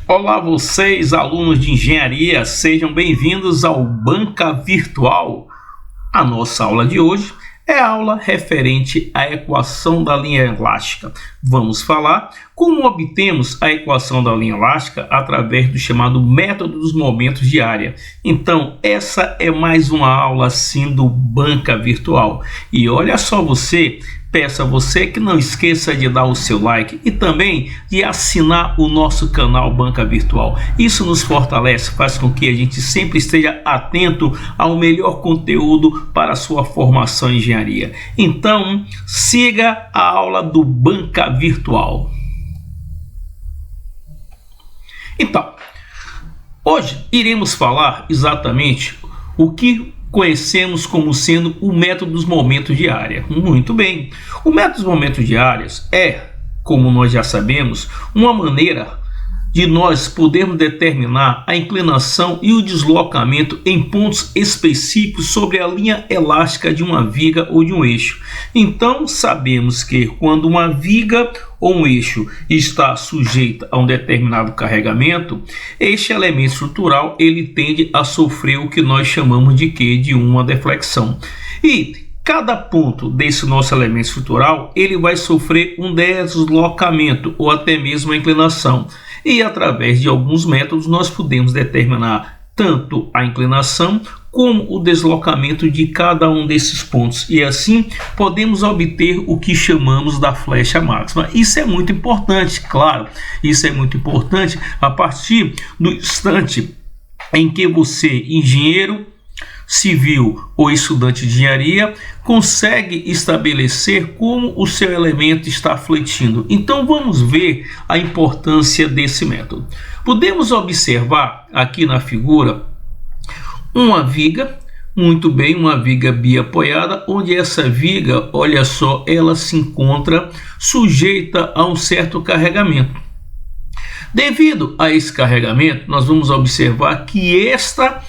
Olá vocês, alunos de engenharia, sejam bem-vindos ao Banca Virtual. A nossa aula de hoje é a aula referente à equação da linha elástica. Vamos falar como obtemos a equação da linha elástica através do chamado método dos momentos de área. Então, essa é mais uma aula assim do Banca Virtual. E olha só você, peço a você que não esqueça de dar o seu like e também de assinar o nosso canal Banca Virtual. Isso nos fortalece, faz com que a gente sempre esteja atento ao melhor conteúdo para a sua formação em engenharia. Então, siga a aula do Banca Virtual. Então, hoje iremos falar exatamente o que conhecemos como sendo o método dos momentos de área. Muito bem, o método dos momentos de áreas é, como nós já sabemos, uma maneira de nós podermos determinar a inclinação e o deslocamento em pontos específicos sobre a linha elástica de uma viga ou de um eixo. Então, sabemos que quando uma viga ou um eixo está sujeita a um determinado carregamento, este elemento estrutural ele tende a sofrer o que nós chamamos de quê? De uma deflexão. E cada ponto desse nosso elemento estrutural ele vai sofrer um deslocamento ou até mesmo uma inclinação. E através de alguns métodos nós podemos determinar tanto a inclinação como o deslocamento de cada um desses pontos. E assim podemos obter o que chamamos da flecha máxima. Isso é muito importante, claro. Isso é muito importante a partir do instante em que você, engenheiro civil ou estudante de engenharia, consegue estabelecer como o seu elemento está fletindo. Então vamos ver a importância desse método. Podemos observar aqui na figura uma viga, muito bem, uma viga biapoiada, onde essa viga, olha só, ela se encontra sujeita a um certo carregamento. Devido a esse carregamento, nós vamos observar que esta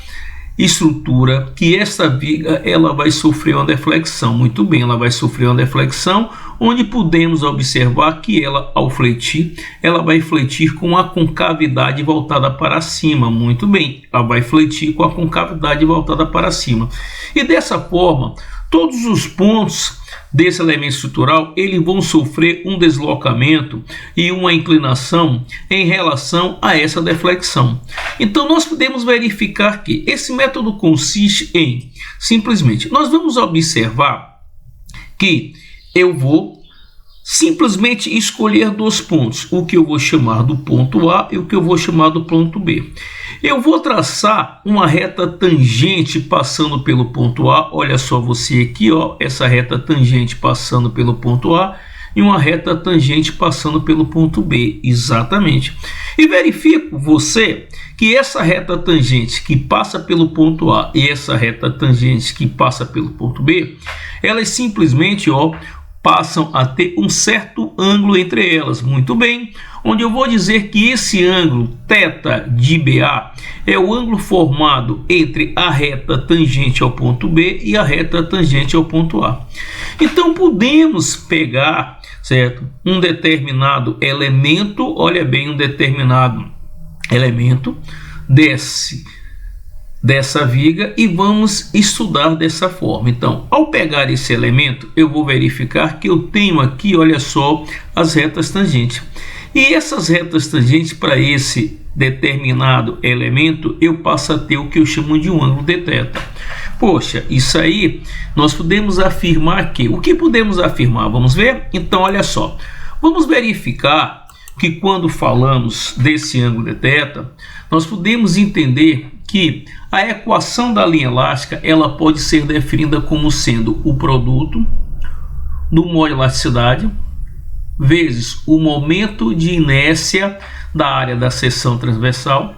estrutura, que essa viga ela vai sofrer uma deflexão. Muito bem, ela vai sofrer uma deflexão, onde podemos observar que ela, ao fletir, ela vai fletir com a concavidade voltada para cima. Muito bem, ela vai fletir com a concavidade voltada para cima. E dessa forma, todos os pontos desse elemento estrutural eles vão sofrer um deslocamento e uma inclinação em relação a essa deflexão. Então nós podemos verificar que esse método consiste em simplesmente nós vamos observar que eu vou simplesmente escolher dois pontos, o que eu vou chamar do ponto A e o que eu vou chamar do ponto B. Eu vou traçar uma reta tangente passando pelo ponto A, olha só você aqui, ó, essa reta tangente passando pelo ponto A e uma reta tangente passando pelo ponto B, exatamente. E verifico você que essa reta tangente que passa pelo ponto A e essa reta tangente que passa pelo ponto B, elas simplesmente, ó, passam a ter um certo ângulo entre elas. Muito bem, onde eu vou dizer que esse ângulo θ de BA é o ângulo formado entre a reta tangente ao ponto B e a reta tangente ao ponto A. Então podemos pegar, certo, um determinado elemento, olha bem, um determinado elemento dessa viga e vamos estudar dessa forma. Então, ao pegar esse elemento, eu vou verificar que eu tenho aqui, olha só, as retas tangentes. E essas retas tangentes para esse determinado elemento, eu passo a ter o que eu chamo de um ângulo de θ. Poxa, isso aí nós podemos afirmar que... O que podemos afirmar? Vamos ver? Então, olha só. Vamos verificar que quando falamos desse ângulo de θ, nós podemos entender que a equação da linha elástica ela pode ser definida como sendo o produto do módulo de elasticidade vezes o momento de inércia da área da seção transversal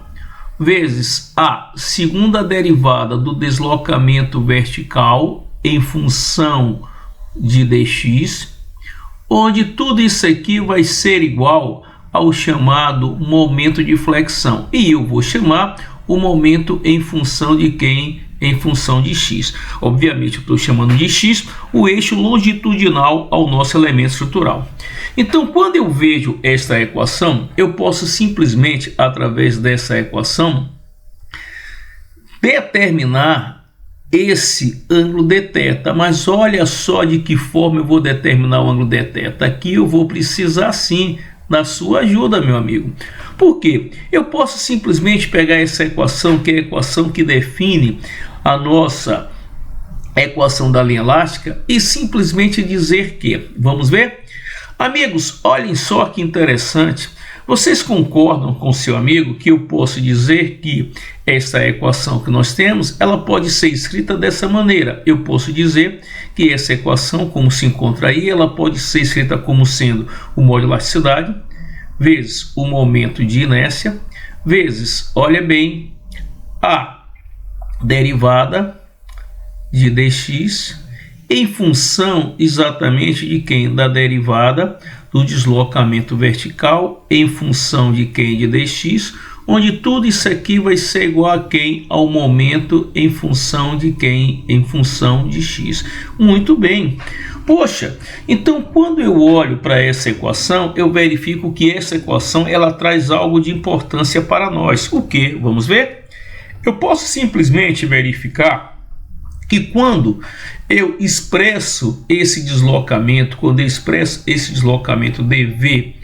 vezes a segunda derivada do deslocamento vertical em função de dx, onde tudo isso aqui vai ser igual ao chamado momento de flexão. E eu vou chamar o momento em função de quem? em função de x. Obviamente eu estou chamando de x o eixo longitudinal ao nosso elemento estrutural. Então, quando eu vejo esta equação, eu posso simplesmente, através dessa equação, determinar esse ângulo dθ. Mas olha só de que forma eu vou determinar o ângulo dθ. Aqui eu vou precisar sim da sua ajuda, meu amigo. Por quê? Eu posso simplesmente pegar essa equação, que é a equação que define a nossa equação da linha elástica, e simplesmente dizer que, vamos ver? Amigos, olhem só que interessante. Vocês concordam com seu amigo que eu posso dizer que essa equação que nós temos, ela pode ser escrita dessa maneira? Eu posso dizer que essa equação, como se encontra aí, ela pode ser escrita como sendo o módulo de elasticidade vezes o momento de inércia vezes, olha bem, a derivada de dx em função exatamente de quem? Da derivada do deslocamento vertical em função de quem? De dx, onde tudo isso aqui vai ser igual a quem? Ao momento em função de quem? Em função de x. Muito bem. Poxa, então quando eu olho para essa equação, eu verifico que essa equação ela traz algo de importância para nós. O que? Vamos ver? Eu posso simplesmente verificar que quando eu expresso esse deslocamento, quando eu expresso esse deslocamento dv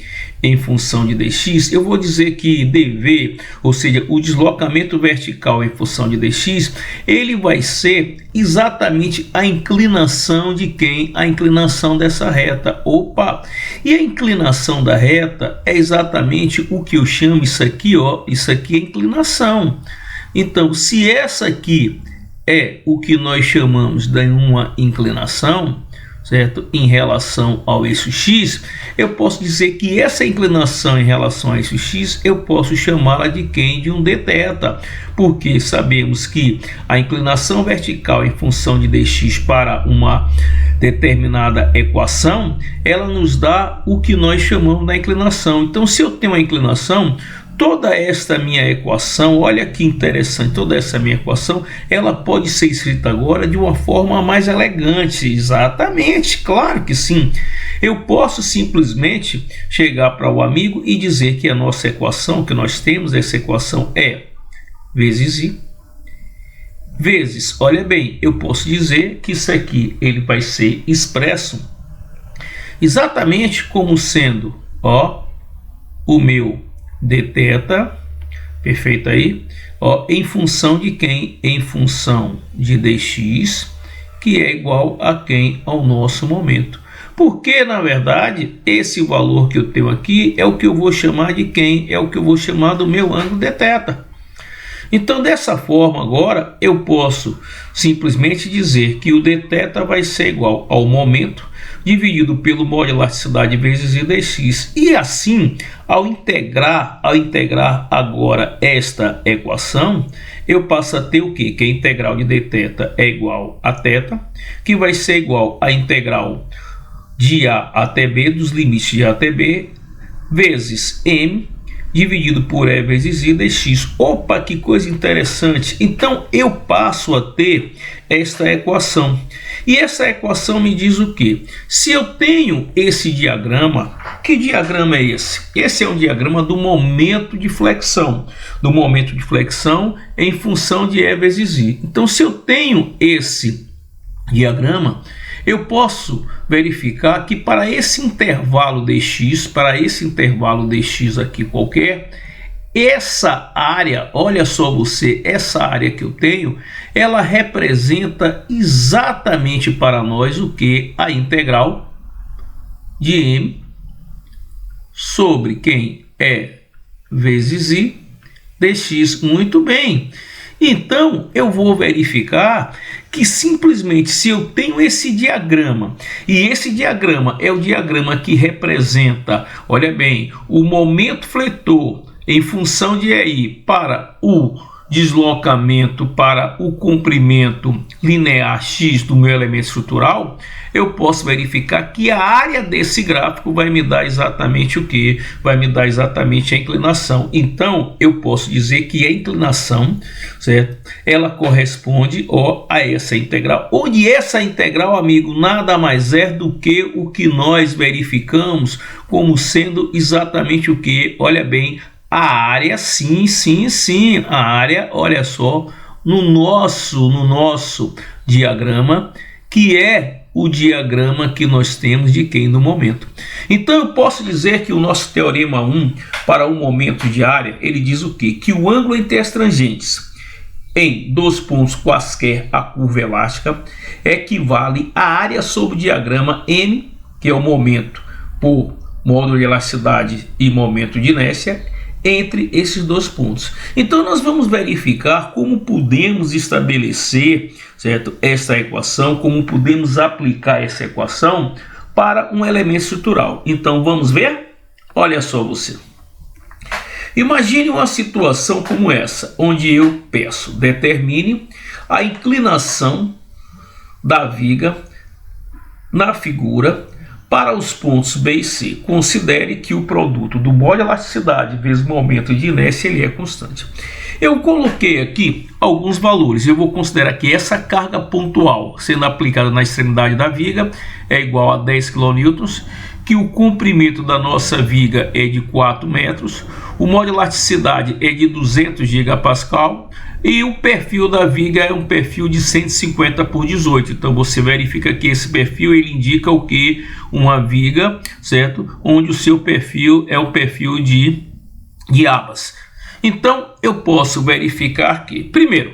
em função de dx, eu vou dizer que dv, ou seja, o deslocamento vertical em função de dx, ele vai ser exatamente a inclinação de quem? A inclinação dessa reta. Opa! E a inclinação da reta é exatamente o que eu chamo isso aqui, ó, isso aqui é inclinação. Então, se essa aqui é o que nós chamamos de uma inclinação, certo? Em relação ao eixo x, eu posso dizer que essa inclinação em relação ao eixo x, eu posso chamá-la de quem? De um dθ, porque sabemos que a inclinação vertical em função de dx para uma determinada equação, ela nos dá o que nós chamamos da inclinação. Então, se eu tenho uma inclinação, toda esta minha equação, olha que interessante, toda essa minha equação, ela pode ser escrita agora de uma forma mais elegante. Exatamente, claro que sim. Eu posso simplesmente chegar para o amigo e dizer que a nossa equação, que nós temos, essa equação é vezes i, vezes, olha bem, eu posso dizer que isso aqui ele vai ser expresso exatamente como sendo, ó, o meu dθ, perfeito aí, ó, em função de quem? Em função de dx, que é igual a quem? Ao nosso momento. Porque, na verdade, esse valor que eu tenho aqui é o que eu vou chamar de quem? É o que eu vou chamar do meu ângulo dθ. Então, dessa forma, agora, eu posso simplesmente dizer que o dθ vai ser igual ao momento dividido pelo módulo de elasticidade vezes i dx. E assim, ao integrar agora esta equação, eu passo a ter o quê? Que a integral de dθ é igual a θ, que vai ser igual à integral de a até b, dos limites de a até b, vezes m, dividido por e vezes i dx. Opa, que coisa interessante! Então, eu passo a ter esta equação. E essa equação me diz o quê? Se eu tenho esse diagrama, que diagrama é esse? Esse é um diagrama do momento de flexão. Do momento de flexão em função de e vezes i. Então, se eu tenho esse diagrama, eu posso verificar que para esse intervalo dx, aqui qualquer, essa área, olha só você, essa área que eu tenho, ela representa exatamente para nós o que? A integral de m sobre quem? E vezes i dx. Muito bem. Então, eu vou verificar que simplesmente se eu tenho esse diagrama, e esse diagrama é o diagrama que representa, olha bem, o momento fletor em função de EI para o deslocamento para o comprimento linear x do meu elemento estrutural, eu posso verificar que a área desse gráfico vai me dar exatamente o que? Vai me dar exatamente a inclinação. Então, eu posso dizer que a inclinação, certo? Ela corresponde a essa integral. Onde essa integral, amigo, nada mais é do que o que nós verificamos como sendo exatamente o que? Olha bem, a área, sim, a área, olha só, no nosso diagrama, que é o diagrama que nós temos de quem no momento. Então eu posso dizer que o nosso teorema 1 para o momento de área, ele diz o quê? Que o ângulo entre as tangentes em dois pontos quaisquer a curva elástica equivale à área sobre o diagrama M, que é o momento por módulo de elasticidade e momento de inércia, entre esses dois pontos. Então nós vamos verificar como podemos estabelecer, certo, essa equação, como podemos aplicar essa equação para um elemento estrutural. Então vamos ver? Olha só você. Imagine uma situação como essa, onde eu peço, determine a inclinação da viga na figura para os pontos B e C. Considere que o produto do módulo de elasticidade vezes momento de inércia ele é constante. Eu coloquei aqui alguns valores. Eu vou considerar que essa carga pontual sendo aplicada na extremidade da viga é igual a 10 kN, que o comprimento da nossa viga é de 4 metros, o módulo de elasticidade é de 200 gigapascal e o perfil da viga é um perfil de 150 por 18. Então você verifica que esse perfil ele indica o que? Uma viga, certo? Onde o seu perfil é um perfil de abas. Então eu posso verificar que, primeiro,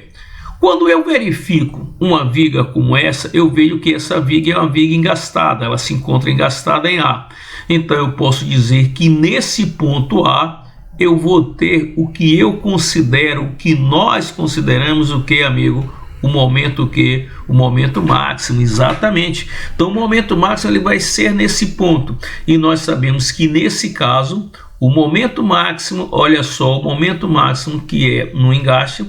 quando eu verifico uma viga como essa, eu vejo que essa viga é uma viga engastada, ela se encontra engastada em A. Então eu posso dizer que nesse ponto A eu vou ter o que eu considero, o que nós consideramos o que, amigo? O momento que? O momento máximo, exatamente. Então o momento máximo ele vai ser nesse ponto. E nós sabemos que nesse caso, o momento máximo, olha só, o momento máximo que é no engaste,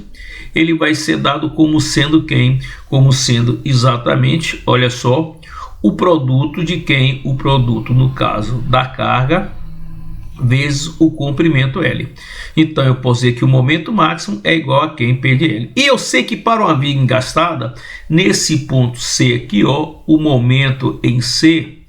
ele vai ser dado como sendo quem? Como sendo exatamente, olha só, o produto de quem? O produto, no caso, da carga vezes o comprimento L. Então eu posso dizer que o momento máximo é igual a quem P de L. E eu sei que para uma viga engastada, nesse ponto C aqui, ó, o momento em C,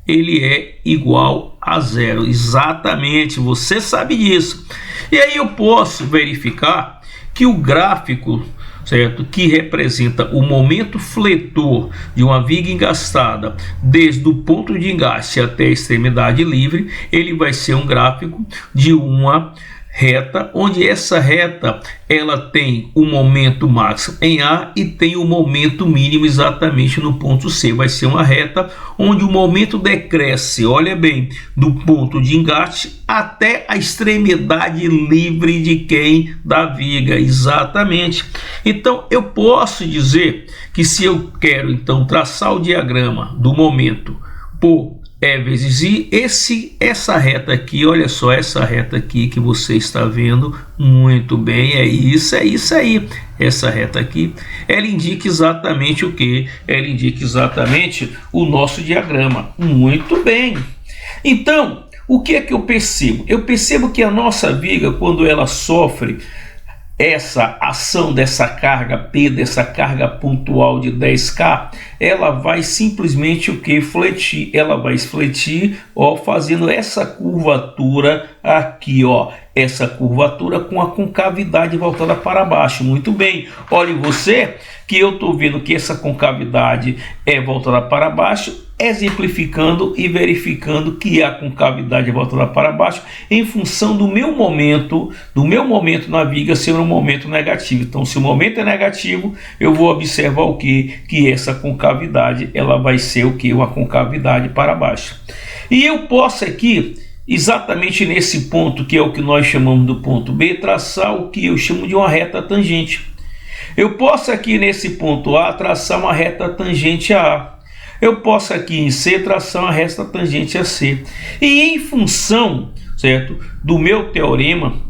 ele é igual a zero. Exatamente, você sabe disso. E aí eu posso verificar que o gráfico, certo, que representa o momento fletor de uma viga engastada desde o ponto de engaste até a extremidade livre, ele vai ser um gráfico de uma reta, onde essa reta ela tem o momento máximo em A e tem o momento mínimo exatamente no ponto C. Vai ser uma reta onde o momento decresce, olha bem, do ponto de engaste até a extremidade livre de quem? Da viga, exatamente. Então eu posso dizer que se eu quero então traçar o diagrama do momento por E vezes I, essa reta aqui, olha só, essa reta aqui que você está vendo muito bem, é isso aí, essa reta aqui, ela indica exatamente o que? Ela indica exatamente o nosso diagrama, muito bem. Então, o que é que eu percebo? Eu percebo que a nossa viga, quando ela sofre essa ação dessa carga P, dessa carga pontual de 10K, ela vai simplesmente o que? Fletir. Ela vai fletir, ó, fazendo essa curvatura aqui, ó, essa curvatura com a concavidade voltada para baixo. Muito bem. Olhe você que eu estou vendo que essa concavidade é voltada para baixo, exemplificando e verificando que a concavidade é voltada para baixo em função do meu momento na viga ser um momento negativo. Então, se o momento é negativo, eu vou observar o que essa concavidade ela vai ser o que? Uma concavidade para baixo. E eu posso aqui, exatamente nesse ponto, que é o que nós chamamos do ponto B, traçar o que eu chamo de uma reta tangente. Eu posso aqui nesse ponto A traçar uma reta tangente a A. Eu posso aqui em C traçar uma reta tangente a C. E em função, certo, do meu teorema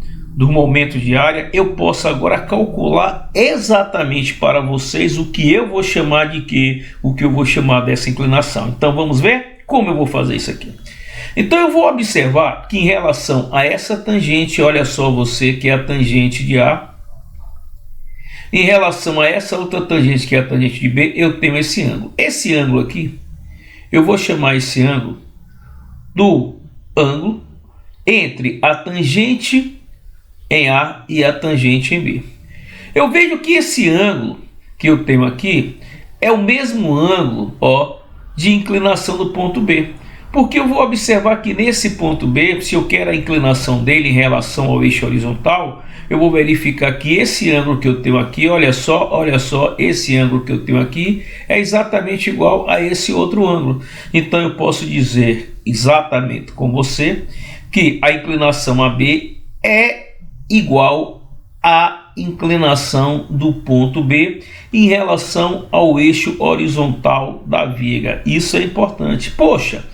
do momento de área, eu posso agora calcular exatamente para vocês o que eu vou chamar de quê? O que eu vou chamar dessa inclinação. Então vamos ver como eu vou fazer isso aqui. Então eu vou observar que em relação a essa tangente, olha só você, que é a tangente de A, em relação a essa outra tangente, que é a tangente de B, eu tenho esse ângulo. Esse ângulo aqui, eu vou chamar esse ângulo do ângulo entre a tangente em A e a tangente em B. Eu vejo que esse ângulo que eu tenho aqui é o mesmo ângulo, ó, de inclinação do ponto B. Porque eu vou observar que nesse ponto B, se eu quero a inclinação dele em relação ao eixo horizontal, eu vou verificar que esse ângulo que eu tenho aqui, olha só, esse ângulo que eu tenho aqui é exatamente igual a esse outro ângulo. Então eu posso dizer exatamente com você que a inclinação AB é igual à inclinação do ponto B em relação ao eixo horizontal da viga. Isso é importante. Poxa,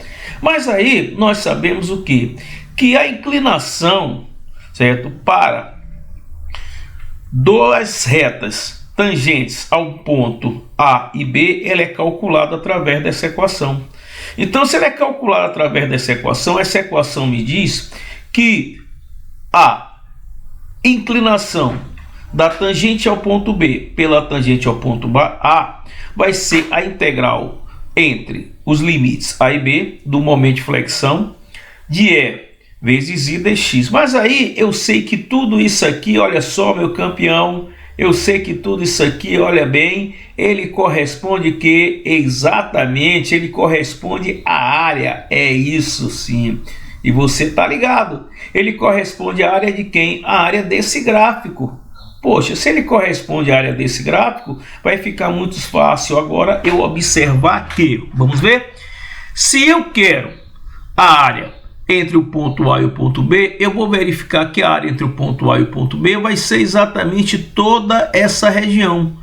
mas aí nós sabemos o quê? Que a inclinação, certo, para duas retas tangentes ao ponto A e B, ela é calculada através dessa equação. Então, se ela é calculada através dessa equação me diz que a inclinação da tangente ao ponto B pela tangente ao ponto A vai ser a integral entre os limites A e B do momento de flexão de E vezes I dx. Mas aí eu sei que tudo isso aqui, olha só, meu campeão, eu sei que tudo isso aqui, olha bem, ele corresponde que exatamente, ele corresponde à área, é isso sim. E você tá ligado, ele corresponde à área de quem? A área desse gráfico. Poxa, se ele corresponde à área desse gráfico, vai ficar muito fácil agora eu observar que, vamos ver, se eu quero a área entre o ponto A e o ponto B, eu vou verificar que a área entre o ponto A e o ponto B vai ser exatamente toda essa região,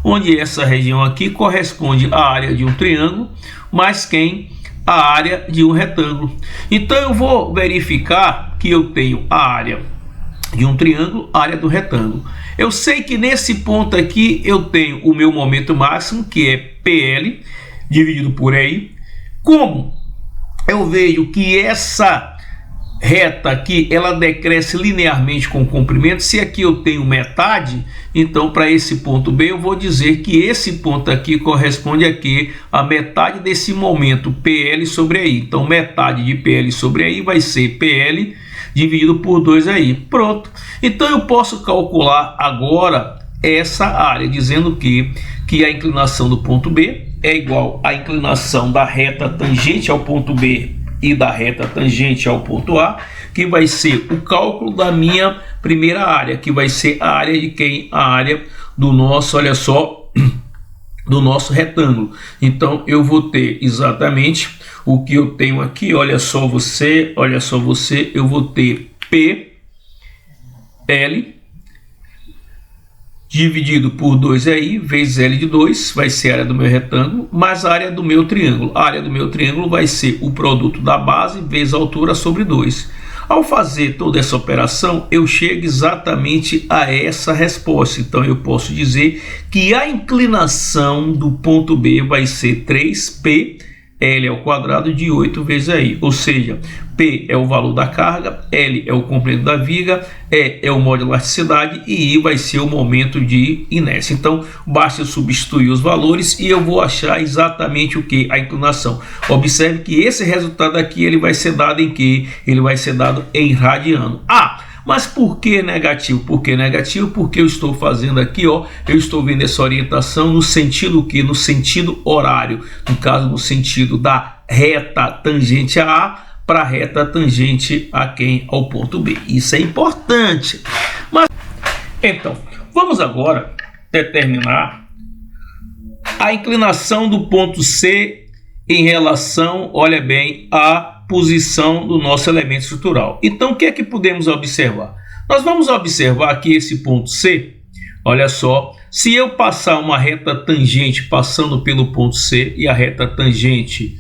onde essa região aqui corresponde à área de um triângulo, mais quem? A área de um retângulo. Então eu vou verificar que eu tenho a área de um triângulo, a área do retângulo. Eu sei que nesse ponto aqui eu tenho o meu momento máximo, que é PL, dividido por EI. Como eu vejo que essa reta aqui, ela decresce linearmente com o comprimento, se aqui eu tenho metade, então para esse ponto B eu vou dizer que esse ponto aqui corresponde aqui a metade desse momento PL sobre EI. Então metade de PL sobre EI vai ser PL dividido por 2 aí. Pronto. Então eu posso calcular agora essa área, dizendo que a inclinação do ponto B é igual à inclinação da reta tangente ao ponto B e da reta tangente ao ponto A, que vai ser o cálculo da minha primeira área, que vai ser a área de quem? A área do nosso, olha só, do nosso retângulo. Então eu vou ter exatamente o que eu tenho aqui, olha só você, eu vou ter PL dividido por 2 aí, vezes L de 2, vai ser a área do meu retângulo, mais a área do meu triângulo. A área do meu triângulo vai ser o produto da base vezes a altura sobre 2. Ao fazer toda essa operação, eu chego exatamente a essa resposta. Então eu posso dizer que a inclinação do ponto B vai ser 3P L ao quadrado de 8 vezes aí, ou seja, P é o valor da carga, L é o comprimento da viga, E é o módulo de elasticidade e I vai ser o momento de inércia. Então basta substituir os valores e eu vou achar exatamente o que? A inclinação. Observe que esse resultado aqui ele vai ser dado em que? Ele vai ser dado em radiano. Mas por que negativo? Por que negativo? Porque eu estou fazendo aqui, ó, eu estou vendo essa orientação no sentido que? No sentido horário, no caso no sentido da reta tangente a A para a reta tangente a quem? Ao ponto B. Isso é importante. Mas então, vamos agora determinar a inclinação do ponto C em relação, olha bem, a posição do nosso elemento estrutural. Então o que é que podemos observar? Nós vamos observar que esse ponto C, olha só, se eu passar uma reta tangente passando pelo ponto C e a reta tangente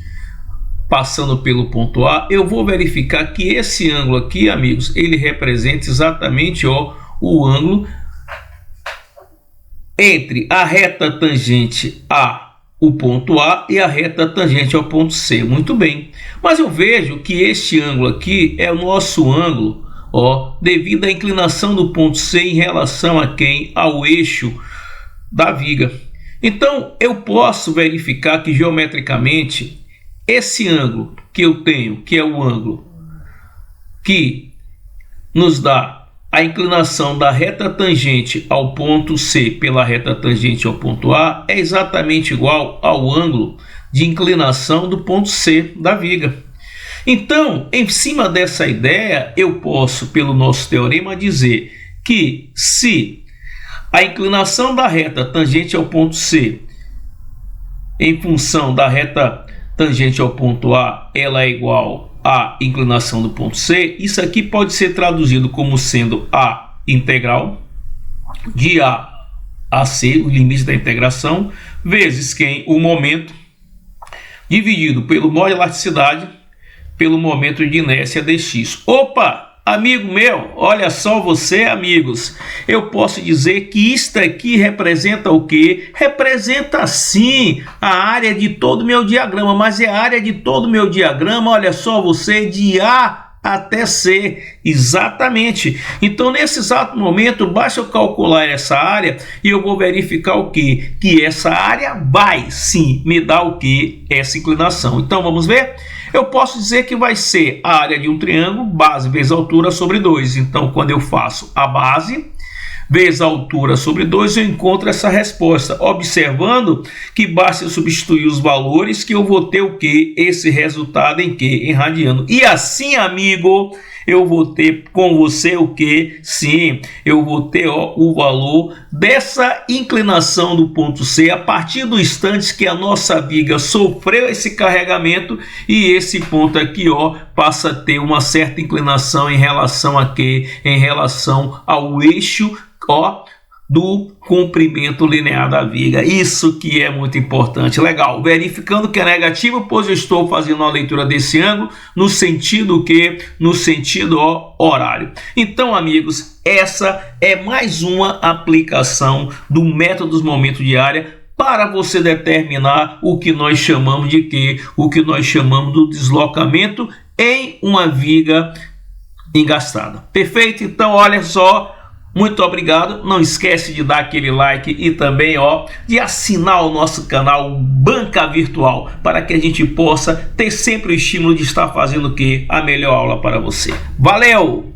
passando pelo ponto A, eu vou verificar que esse ângulo aqui, amigos, ele representa exatamente o ângulo entre a reta tangente a o ponto A e a reta tangente ao ponto C. Muito bem. Mas eu vejo que este ângulo aqui é o nosso ângulo, devido à inclinação do ponto C em relação a quem? Ao eixo da viga. Então, eu posso verificar que geometricamente esse ângulo que eu tenho, que é o ângulo que nos dá a inclinação da reta tangente ao ponto C pela reta tangente ao ponto A, é exatamente igual ao ângulo de inclinação do ponto C da viga. Então, em cima dessa ideia, eu posso, pelo nosso teorema, dizer que se a inclinação da reta tangente ao ponto C em função da reta tangente ao ponto A, ela é igual à inclinação do ponto C, isso aqui pode ser traduzido como sendo a integral de A a C, o limite da integração, vezes quem? O momento, dividido pelo nó de elasticidade, pelo momento de inércia dx. Opa! Amigo meu, olha só você, amigos, eu posso dizer que isto aqui representa o quê? Representa sim a área de todo o meu diagrama, mas é a área de todo o meu diagrama, olha só você, de A até C, exatamente. Então, nesse exato momento, basta eu calcular essa área e eu vou verificar o quê? Que essa área vai sim me dar o quê? Essa inclinação. Então, vamos ver? Eu posso dizer que vai ser a área de um triângulo, base vezes altura sobre 2. Então, quando eu faço a base vezes a altura sobre 2, eu encontro essa resposta. Observando que basta eu substituir os valores que eu vou ter o quê? Esse resultado em quê? Em radiano. E assim, amigo, eu vou ter com você o quê? Sim, eu vou ter o valor dessa inclinação do ponto C a partir do instante que a nossa viga sofreu esse carregamento e esse ponto aqui passa a ter uma certa inclinação em relação a quê? Em relação ao eixo do comprimento linear da viga. Isso que é muito importante. Legal. Verificando que é negativo, pois eu estou fazendo a leitura desse ângulo no sentido que? No sentido horário. Então, amigos, essa é mais uma aplicação do método dos momentos de área para você determinar o que nós chamamos de quê? O que nós chamamos do deslocamento em uma viga engastada. Perfeito? Então, olha só. Muito obrigado, não esquece de dar aquele like e também de assinar o nosso canal Banca Virtual para que a gente possa ter sempre o estímulo de estar fazendo o quê? A melhor aula para você. Valeu!